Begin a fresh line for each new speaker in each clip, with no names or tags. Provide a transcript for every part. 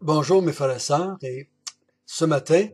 Bonjour mes frères et sœurs, et ce matin,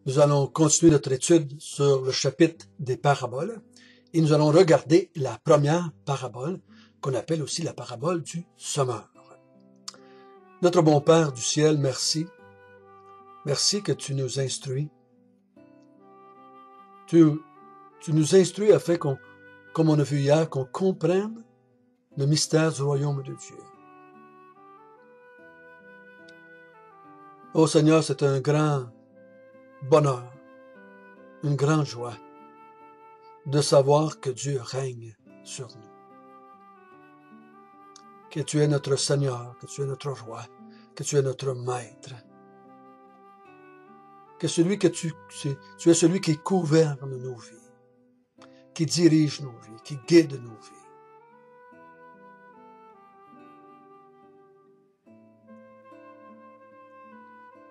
nous allons continuer notre étude sur le chapitre des paraboles, et nous allons regarder la première parabole, qu'on appelle aussi la parabole du semeur. Notre bon Père du ciel, merci. Merci que tu nous instruis. Tu nous instruis afin qu'on, comme on a vu hier, qu'on comprenne le mystère du royaume de Dieu. Ô Seigneur, c'est un grand bonheur, une grande joie de savoir que Dieu règne sur nous. Que tu es notre Seigneur, que tu es notre roi, que tu es notre maître. Que tu es celui qui gouverne nos vies, qui dirige nos vies, qui guide nos vies.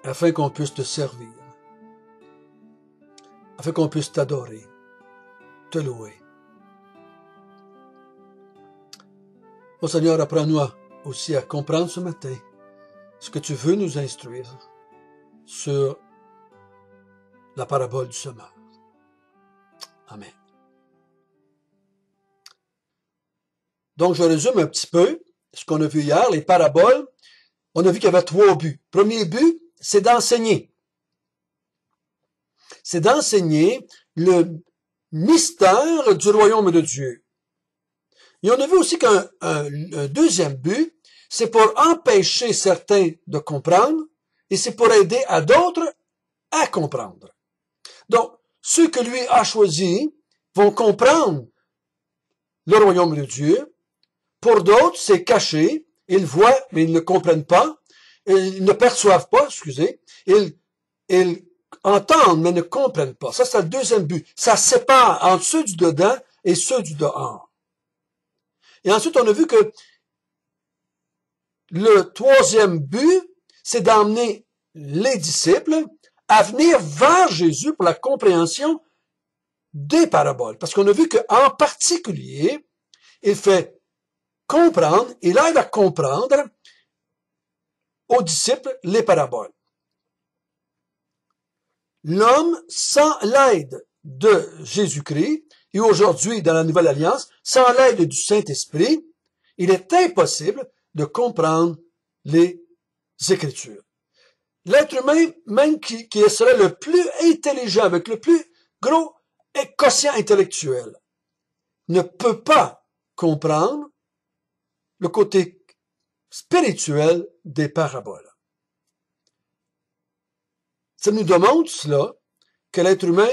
Afin qu'on puisse te servir, afin qu'on puisse t'adorer, te louer. Ô Seigneur, apprends-nous aussi à comprendre ce matin ce que tu veux nous instruire sur la parabole du semeur. Amen. Donc, je résume un petit peu ce qu'on a vu hier, les paraboles. On a vu qu'il y avait 3 buts. Premier but, c'est d'enseigner. C'est d'enseigner le mystère du royaume de Dieu. Et on a vu aussi qu'un deuxième but, c'est pour empêcher certains de comprendre et c'est pour aider à d'autres à comprendre. Donc, ceux que lui a choisis vont comprendre le royaume de Dieu. Pour d'autres, c'est caché. Ils voient, mais ils ne comprennent pas. Ils ne perçoivent pas, excusez. Ils entendent, mais ne comprennent pas. Ça, c'est le deuxième but. Ça sépare entre ceux du dedans et ceux du dehors. Et ensuite, on a vu que le troisième but, c'est d'emmener les disciples à venir vers Jésus pour la compréhension des paraboles. Parce qu'on a vu qu'en particulier, il fait comprendre, il aide à comprendre aux disciples les paraboles. L'homme, sans l'aide de Jésus-Christ, et aujourd'hui dans la Nouvelle Alliance, sans l'aide du Saint-Esprit, il est impossible de comprendre les Écritures. L'être humain, même qui serait le plus intelligent, avec le plus gros quotient intellectuel, ne peut pas comprendre le côté spirituel des paraboles. Ça nous demande cela, que l'être humain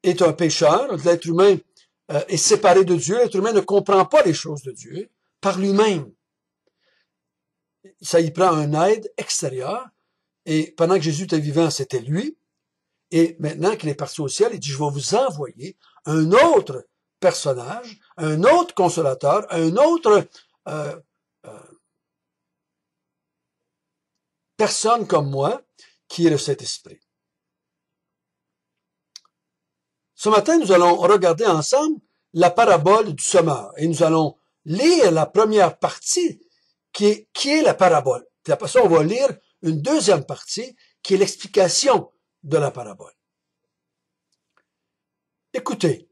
est un pécheur, l'être humain est séparé de Dieu, l'être humain ne comprend pas les choses de Dieu par lui-même. Ça y prend une aide extérieure, et pendant que Jésus était vivant, c'était lui, et maintenant qu'il est parti au ciel, il dit, je vais vous envoyer un autre personnage, un autre consolateur, un autre personne comme moi, qui est le Saint-Esprit. Ce matin, nous allons regarder ensemble la parabole du semeur. Et nous allons lire la première partie qui est la parabole. Puis après ça, on va lire une deuxième partie qui est l'explication de la parabole. Écoutez,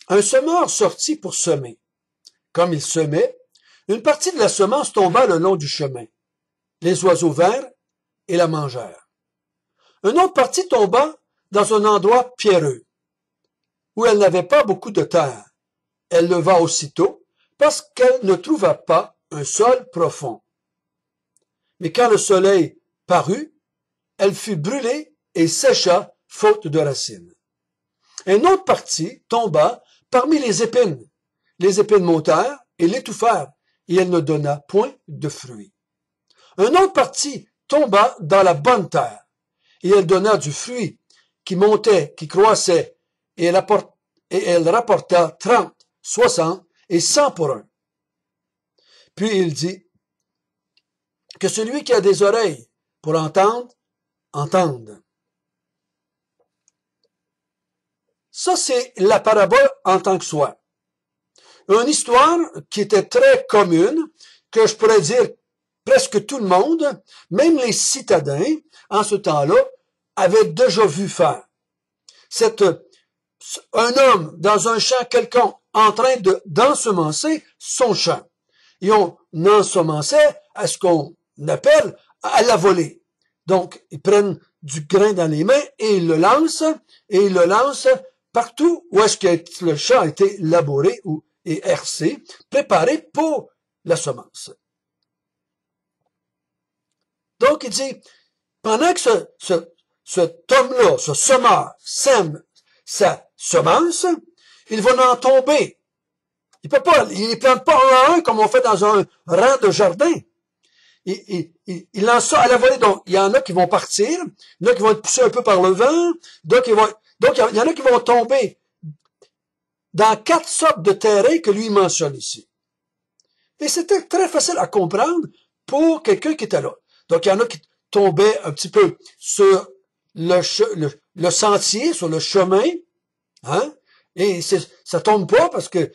un semeur sortit pour semer. Comme il semait, une partie de la semence tomba le long du chemin. Les oiseaux vinrent et la mangèrent. Une autre partie tomba dans un endroit pierreux, où elle n'avait pas beaucoup de terre. Elle leva aussitôt, parce qu'elle ne trouva pas un sol profond. Mais quand le soleil parut, elle fut brûlée et sécha, faute de racines. Une autre partie tomba parmi les épines. Les épines montèrent et l'étouffèrent, et elle ne donna point de fruits. Une autre partie tomba dans la bonne terre, et elle donna du fruit qui montait, qui croissait, et elle rapporta 30, 60 et 100 pour un. Puis il dit, que celui qui a des oreilles pour entendre, entende. Ça, c'est la parabole en tant que soi. Une histoire qui était très commune, que je pourrais dire presque tout le monde, même les citadins, en ce temps-là, avaient déjà vu faire. Un homme dans un champ quelconque en train d'ensemencer son champ. Et on ensemençait à ce qu'on appelle à la volée. Donc, ils prennent du grain dans les mains et ils le lancent partout où est-ce que le champ a été labouré et hercé, préparé pour la semence. Donc, il dit, pendant que cet homme-là, ce semeur, sème sa semence, il va en tomber. Il ne plante pas un à un comme on fait dans un rang de jardin. Il lance ça à la volée. Donc, il y en a qui vont partir, il y en a qui vont être poussés un peu par le vent, donc il y en a qui vont tomber dans 4 sortes de terrains que lui mentionne ici. Et c'était très facile à comprendre pour quelqu'un qui était là. Donc, il y en a qui tombaient un petit peu sur le sentier, sur le chemin, hein? Et ça tombe pas parce que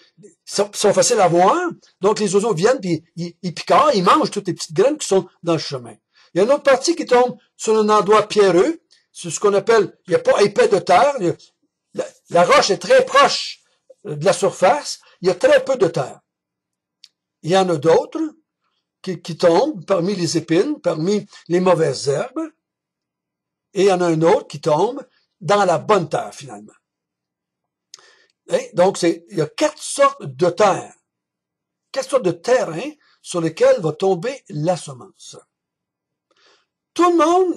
sont faciles à voir. Donc, les oiseaux viennent, puis ils picorent, ils mangent toutes les petites graines qui sont dans le chemin. Il y a une autre partie qui tombe sur un endroit pierreux. C'est ce qu'on appelle, il n'y a pas épais de terre. La roche est très proche de la surface. Il y a très peu de terre. Il y en a d'autres qui tombent parmi les épines, parmi les mauvaises herbes. Et il y en a un autre qui tombe dans la bonne terre, finalement. Donc, il y a 4 sortes de terres, 4 sortes de terrains sur lesquels va tomber la semence. Tout le monde,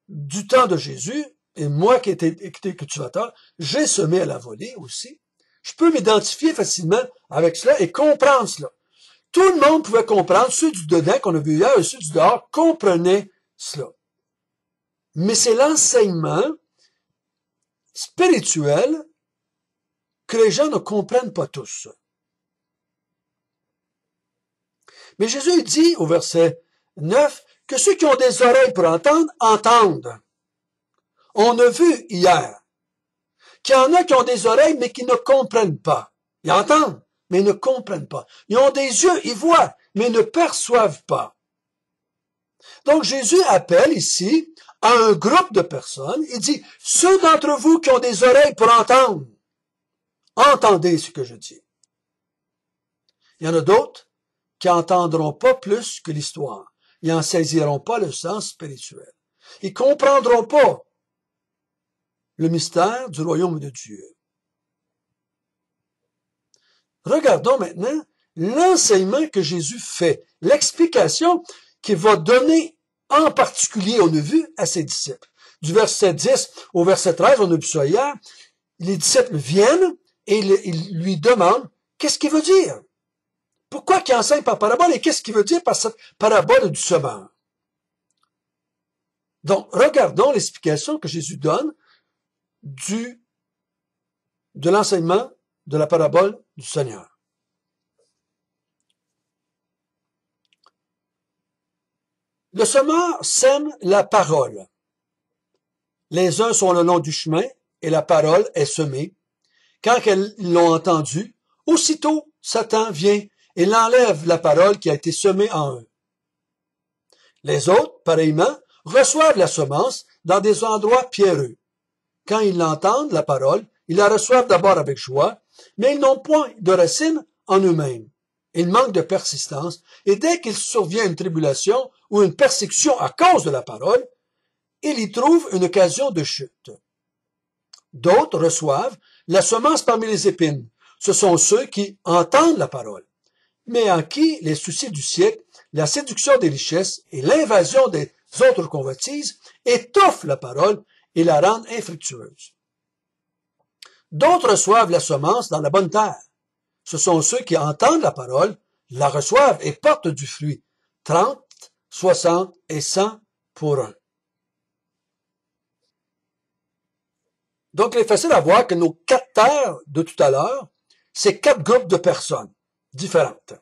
du temps de Jésus, et moi qui étais cultivateur, j'ai semé à la volée aussi. Je peux m'identifier facilement avec cela et comprendre cela. Tout le monde pouvait comprendre, ceux du dedans qu'on a vu hier et ceux du dehors comprenaient cela. Mais c'est l'enseignement spirituel que les gens ne comprennent pas tous. Mais Jésus dit au verset 9 que ceux qui ont des oreilles pour entendre, entendent. On a vu hier qu'il y en a qui ont des oreilles mais qui ne comprennent pas. Ils entendent, mais ils ne comprennent pas. Ils ont des yeux, ils voient, mais ils ne perçoivent pas. Donc Jésus appelle ici à un groupe de personnes. Il dit, ceux d'entre vous qui ont des oreilles pour entendre, entendez ce que je dis. Il y en a d'autres qui n'entendront pas plus que l'histoire. Ils n'en saisiront pas le sens spirituel. Ils ne comprendront pas le mystère du royaume de Dieu. Regardons maintenant l'enseignement que Jésus fait, l'explication qu'il va donner en particulier, on a vu, à ses disciples. Du verset 10 au verset 13, on a vu ça hier, les disciples viennent et ils lui demandent qu'est-ce qu'il veut dire. Pourquoi qu'il enseigne par parabole et qu'est-ce qu'il veut dire par cette parabole du semeur? Donc, regardons l'explication que Jésus donne de l'enseignement de la parabole du Seigneur. Le semeur sème la parole. Les uns sont le long du chemin et la parole est semée. Quand ils l'ont entendue, aussitôt Satan vient et l'enlève la parole qui a été semée en eux. Les autres, pareillement, reçoivent la semence dans des endroits pierreux. Quand ils l'entendent, la parole, ils la reçoivent d'abord avec joie, mais ils n'ont point de racine en eux-mêmes. Ils manquent de persistance, et dès qu'il survient une tribulation ou une persécution à cause de la parole, ils y trouvent une occasion de chute. D'autres reçoivent la semence parmi les épines. Ce sont ceux qui entendent la parole, mais en qui les soucis du siècle, la séduction des richesses et l'invasion des autres convoitises étouffent la parole et la rendent infructueuse. D'autres reçoivent la semence dans la bonne terre. Ce sont ceux qui entendent la parole, la reçoivent et portent du fruit, 30, 60 et 100 pour un. Donc, il est facile à voir que nos 4 terres de tout à l'heure, c'est 4 groupes de personnes différentes.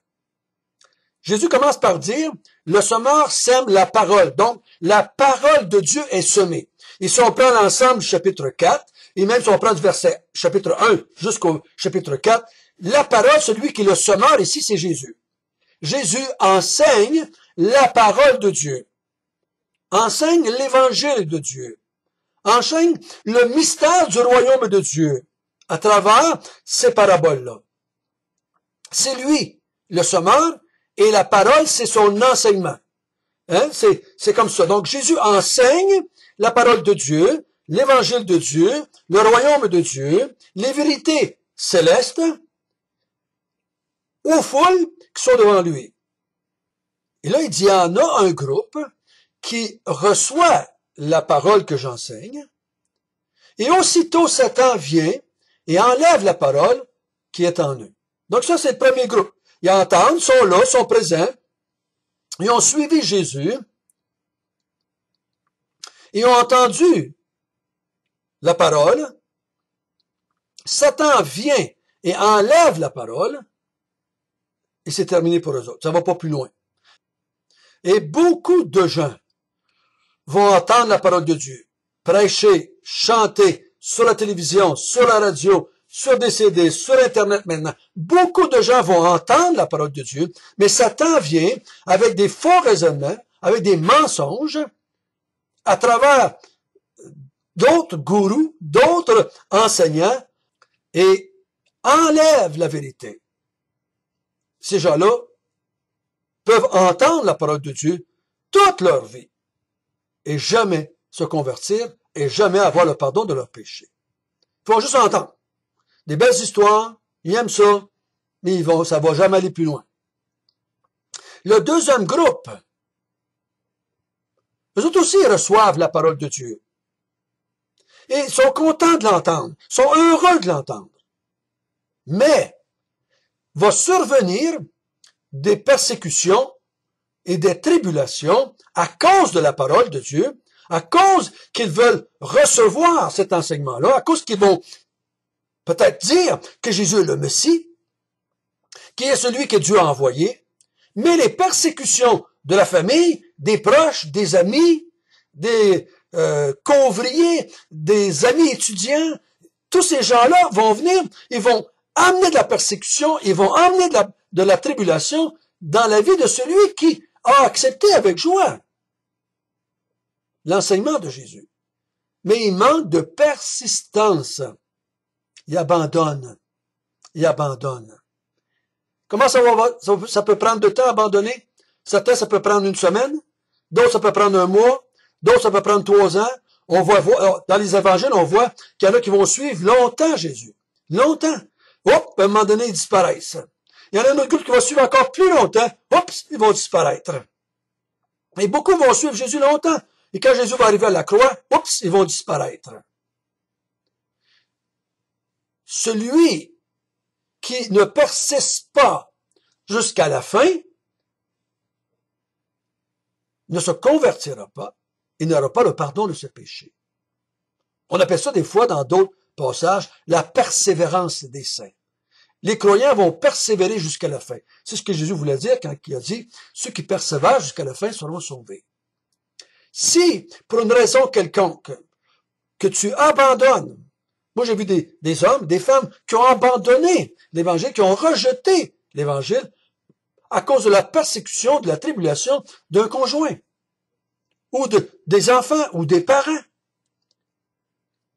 Jésus commence par dire, le semeur sème la parole. Donc, la parole de Dieu est semée. Et si on prend l'ensemble du chapitre 4, et même si on prend du verset chapitre 1 jusqu'au chapitre 4, la parole, celui qui est le semeur ici, c'est Jésus. Jésus enseigne la parole de Dieu, enseigne l'évangile de Dieu, enseigne le mystère du royaume de Dieu à travers ces paraboles-là. C'est lui, le semeur, et la parole, c'est son enseignement. Hein? C'est comme ça. Donc, Jésus enseigne la parole de Dieu, l'évangile de Dieu, le royaume de Dieu, les vérités célestes aux foules qui sont devant lui. Et là, il dit, il y en a un groupe qui reçoit la parole que j'enseigne, et aussitôt Satan vient et enlève la parole qui est en eux. Donc ça, c'est le premier groupe. Ils entendent, sont là, sont présents, ils ont suivi Jésus, ils ont entendu la parole, Satan vient et enlève la parole, et c'est terminé pour eux autres. Ça ne va pas plus loin. Et beaucoup de gens vont entendre la parole de Dieu, prêcher, chanter, sur la télévision, sur la radio, sur des CD, sur Internet maintenant. Beaucoup de gens vont entendre la parole de Dieu, mais Satan vient avec des faux raisonnements, avec des mensonges, à travers d'autres gourous, d'autres enseignants, et enlève la vérité. Ces gens-là peuvent entendre la parole de Dieu toute leur vie et jamais se convertir et jamais avoir le pardon de leurs péchés. Ils vont juste entendre. Des belles histoires, ils aiment ça, mais ça va jamais aller plus loin. Le deuxième groupe, eux autres aussi reçoivent la parole de Dieu. Et sont contents de l'entendre, sont heureux de l'entendre. Mais, va survenir des persécutions et des tribulations à cause de la parole de Dieu, à cause qu'ils veulent recevoir cet enseignement-là, à cause qu'ils vont peut-être dire que Jésus est le Messie, qui est celui que Dieu a envoyé, mais les persécutions de la famille, des proches, des amis, des convriers, des amis étudiants, tous ces gens-là vont venir, ils vont amener de la persécution, ils vont amener de la tribulation dans la vie de celui qui a accepté avec joie l'enseignement de Jésus. Mais il manque de persistance. Il abandonne. Il abandonne. Comment ça peut prendre de temps à abandonner? Certains, ça peut prendre une semaine. D'autres, ça peut prendre un mois. D'autres, ça peut prendre 3 ans. On voit, dans les évangiles, on voit qu'il y en a qui vont suivre longtemps Jésus. Longtemps. Hop, à un moment donné, ils disparaissent. Il y en a un autre groupe qui va suivre encore plus longtemps. Oups, ils vont disparaître. Et beaucoup vont suivre Jésus longtemps. Et quand Jésus va arriver à la croix, oups, ils vont disparaître. Celui qui ne persiste pas jusqu'à la fin ne se convertira pas et n'aura pas le pardon de ses péchés. On appelle ça des fois dans d'autres passages la persévérance des saints. Les croyants vont persévérer jusqu'à la fin. C'est ce que Jésus voulait dire quand il a dit « Ceux qui persévèrent jusqu'à la fin seront sauvés ». Si, pour une raison quelconque, que tu abandonnes, moi j'ai vu des hommes, des femmes qui ont abandonné l'Évangile, qui ont rejeté l'Évangile à cause de la persécution, de la tribulation d'un conjoint, ou des enfants, ou des parents.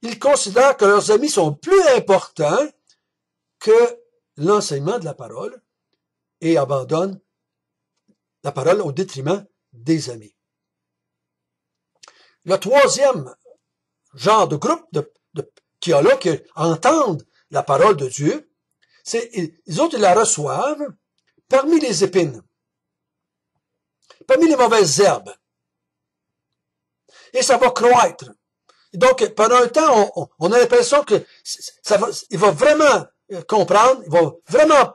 Ils considèrent que leurs amis sont plus importants que l'enseignement de la parole et abandonnent la parole au détriment des amis. Le troisième genre de groupe qui a là, qui entendent la parole de Dieu, c'est les autres, ils la reçoivent parmi les épines, parmi les mauvaises herbes. Et ça va croître. Donc, pendant un temps, on a l'impression que il va vraiment comprendre, il va vraiment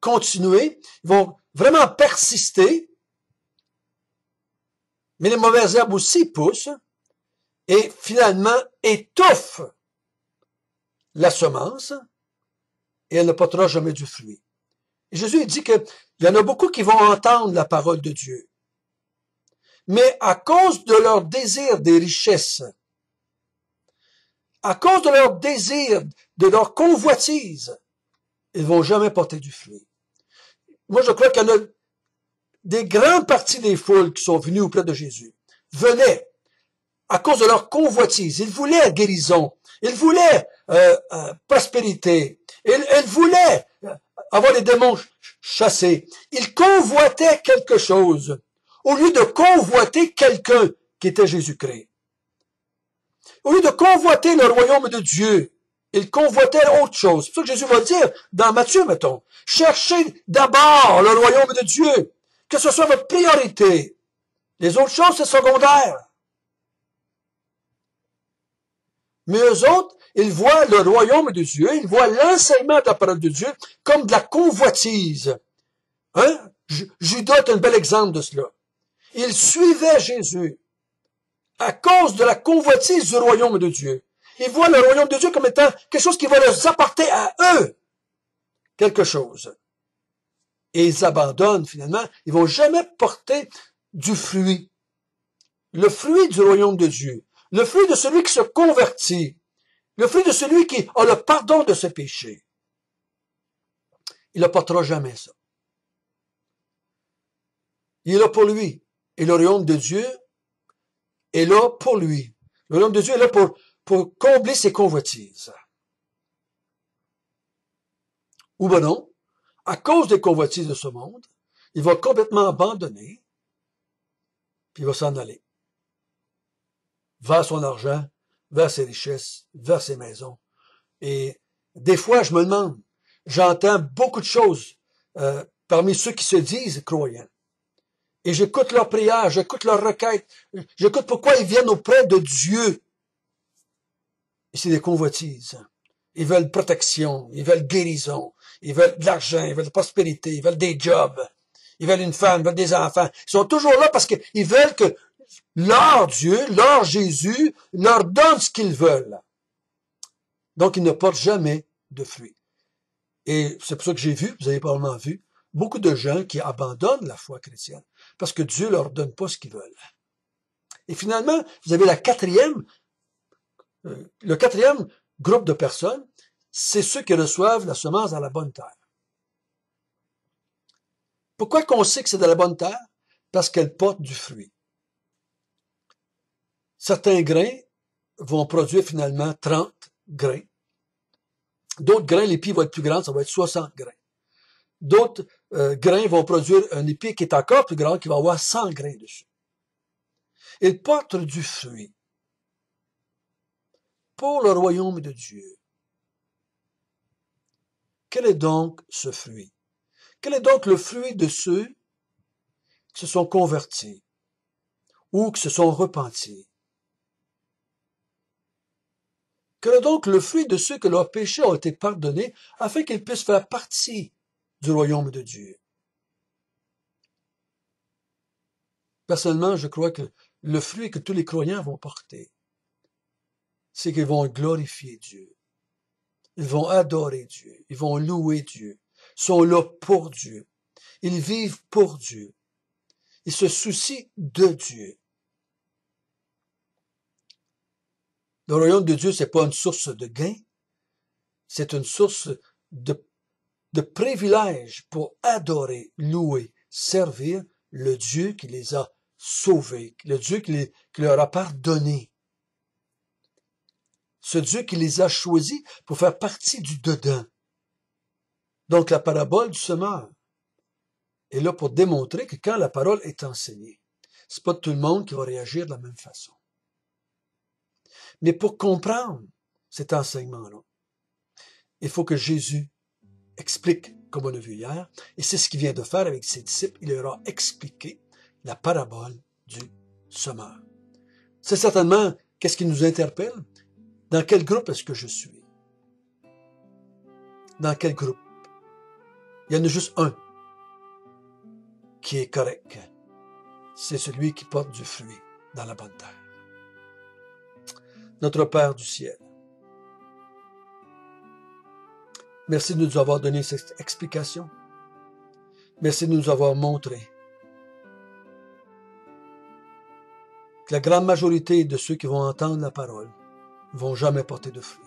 continuer, ils vont vraiment persister, mais les mauvaises herbes aussi poussent et finalement étouffent la semence et elle ne portera jamais du fruit. Et Jésus dit qu'il y en a beaucoup qui vont entendre la parole de Dieu, mais à cause de leur désir des richesses, à cause de leur désir, de leur convoitise, ils vont jamais porter du fruit. Moi, je crois qu'il y en a des grandes parties des foules qui sont venues auprès de Jésus venaient à cause de leur convoitise. Ils voulaient guérison. Ils voulaient prospérité. Ils voulaient avoir les démons chassés. Ils convoitaient quelque chose au lieu de convoiter quelqu'un qui était Jésus-Christ. Au lieu de convoiter le royaume de Dieu, ils convoitaient autre chose. C'est pour ça que Jésus va dire dans Matthieu, mettons, cherchez d'abord le royaume de Dieu, que ce soit votre priorité. Les autres choses, c'est secondaire. Mais eux autres, ils voient le royaume de Dieu, ils voient l'enseignement de la parole de Dieu comme de la convoitise. Hein? Judas est un bel exemple de cela. Ils suivaient Jésus à cause de la convoitise du royaume de Dieu. Ils voient le royaume de Dieu comme étant quelque chose qui va leur apporter à eux quelque chose. Et ils abandonnent finalement. Ils vont jamais porter du fruit. Le fruit du royaume de Dieu. Le fruit de celui qui se convertit. Le fruit de celui qui a le pardon de ses péchés. Il n'apportera jamais ça. Il est là pour lui. Et le royaume de Dieu est là pour lui. Le royaume de Dieu est là pour combler ses convoitises. Ou ben non, à cause des convoitises de ce monde, il va complètement abandonner, puis il va s'en aller. Vers son argent, vers ses richesses, vers ses maisons. Et des fois, je me demande, j'entends beaucoup de choses parmi ceux qui se disent croyants. Et j'écoute leurs prières, j'écoute leurs requêtes, j'écoute pourquoi ils viennent auprès de Dieu. Et c'est des convoitises. Ils veulent protection, ils veulent guérison, ils veulent de l'argent, ils veulent de la prospérité, ils veulent des jobs, ils veulent une femme, ils veulent des enfants. Ils sont toujours là parce qu'ils veulent que leur Dieu, leur Jésus, leur donne ce qu'ils veulent. Donc, ils ne portent jamais de fruits. Et c'est pour ça que j'ai vu, vous avez probablement vu, beaucoup de gens qui abandonnent la foi chrétienne parce que Dieu leur donne pas ce qu'ils veulent. Et finalement, vous avez le quatrième groupe de personnes, c'est ceux qui reçoivent la semence dans la bonne terre. Pourquoi qu'on sait que c'est de la bonne terre? Parce qu'elle porte du fruit. Certains grains vont produire finalement 30 grains. D'autres grains, l'épi va être plus grand, ça va être 60 grains. D'autres grains vont produire un épi qui est encore plus grand, qui va avoir 100 grains dessus. Ils portent du fruit pour le royaume de Dieu. Quel est donc ce fruit? Quel est donc le fruit de ceux qui se sont convertis ou qui se sont repentis? Quel est donc le fruit de ceux que leurs péchés ont été pardonnés afin qu'ils puissent faire partie du royaume de Dieu? Personnellement, je crois que le fruit que tous les croyants vont porter, c'est qu'ils vont glorifier Dieu. Ils vont adorer Dieu. Ils vont louer Dieu. Ils sont là pour Dieu. Ils vivent pour Dieu. Ils se soucient de Dieu. Le royaume de Dieu, c'est pas une source de gain. C'est une source de privilège pour adorer, louer, servir le Dieu qui les a sauvés, le Dieu qui leur a pardonné. Ce Dieu qui les a choisis pour faire partie du dedans. Donc la parabole du semeur est là pour démontrer que quand la parole est enseignée, c'est pas tout le monde qui va réagir de la même façon. Mais pour comprendre cet enseignement-là, il faut que Jésus explique, comme on a vu hier, et c'est ce qu'il vient de faire avec ses disciples, il leur a expliqué la parabole du semeur. C'est certainement qu'est-ce qui nous interpelle. Dans quel groupe est-ce que je suis? Dans quel groupe? Il y en a juste un qui est correct. C'est celui qui porte du fruit dans la bonne terre. Notre Père du ciel, merci de nous avoir donné cette explication. Merci de nous avoir montré que la grande majorité de ceux qui vont entendre la parole ne vont jamais porter de fruits.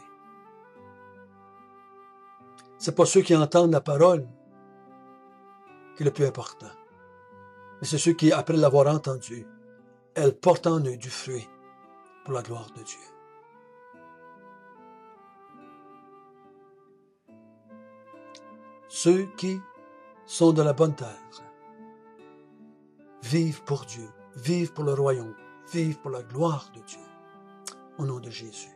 C'est pas ceux qui entendent la parole qui est le plus important. Et c'est ceux qui, après l'avoir entendu, elles portent en eux du fruit pour la gloire de Dieu. Ceux qui sont de la bonne terre vivent pour Dieu, vivent pour le royaume, vivent pour la gloire de Dieu. Au nom de Jésus.